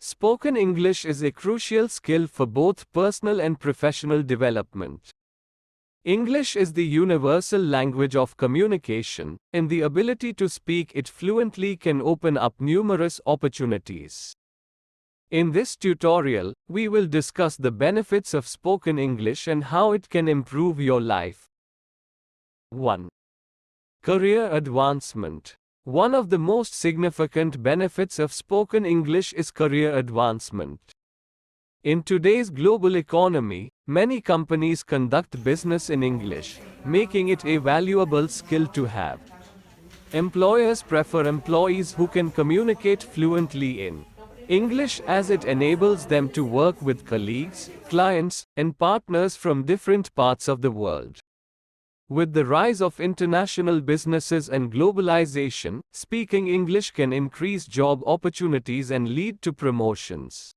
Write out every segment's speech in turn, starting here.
Spoken English is a crucial skill for both personal and professional development. English is the universal language of communication, and the ability to speak it fluently can open up numerous opportunities. In this tutorial, we will discuss the benefits of spoken English and how it can improve your life. 1. Career advancement. One of the most significant benefits of spoken English is career advancement. In today's global economy, many companies conduct business in English, making it a valuable skill to have. Employers prefer employees who can communicate fluently in English as it enables them to work with colleagues, clients, and partners from different parts of the world. With the rise of international businesses and globalization, speaking English can increase job opportunities and lead to promotions.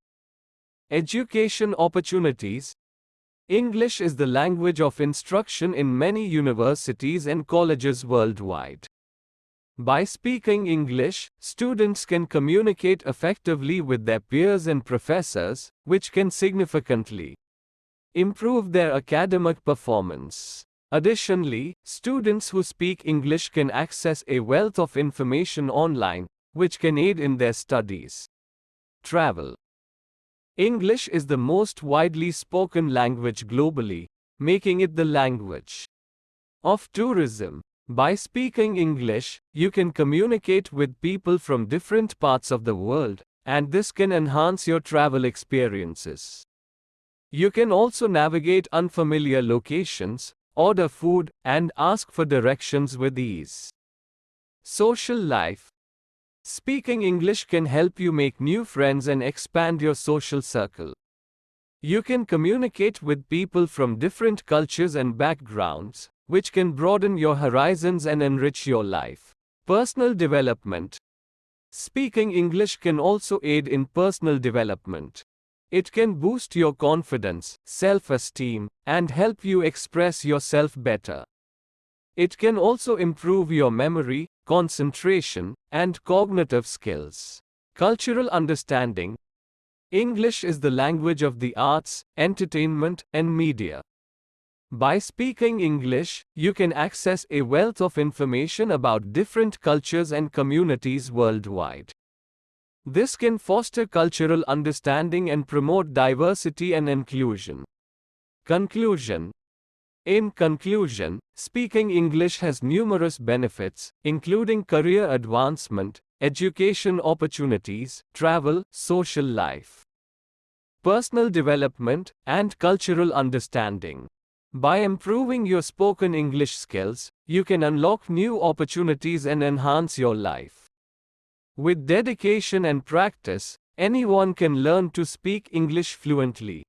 Education opportunities. English is the language of instruction in many universities and colleges worldwide. By speaking English, students can communicate effectively with their peers and professors, which can significantly improve their academic performance. Additionally, students who speak English can access a wealth of information online, which can aid in their studies. Travel. English is the most widely spoken language globally, making it the language of tourism. By speaking English, you can communicate with people from different parts of the world, and this can enhance your travel experiences. You can also navigate unfamiliar locations, order food, and ask for directions with ease. Social life. Speaking English can help you make new friends and expand your social circle. You can communicate with people from different cultures and backgrounds, which can broaden your horizons and enrich your life. Personal development. Speaking English can also aid in personal development. It can boost your confidence, self-esteem, and help you express yourself better. It can also improve your memory, concentration, and cognitive skills. Cultural understanding. English is the language of the arts, entertainment, and media. By speaking English, you can access a wealth of information about different cultures and communities worldwide. This can foster cultural understanding and promote diversity and inclusion. Conclusion. In conclusion, speaking English has numerous benefits, including career advancement, education opportunities, travel, social life, personal development, and cultural understanding. By improving your spoken English skills, you can unlock new opportunities and enhance your life. With dedication and practice, anyone can learn to speak English fluently.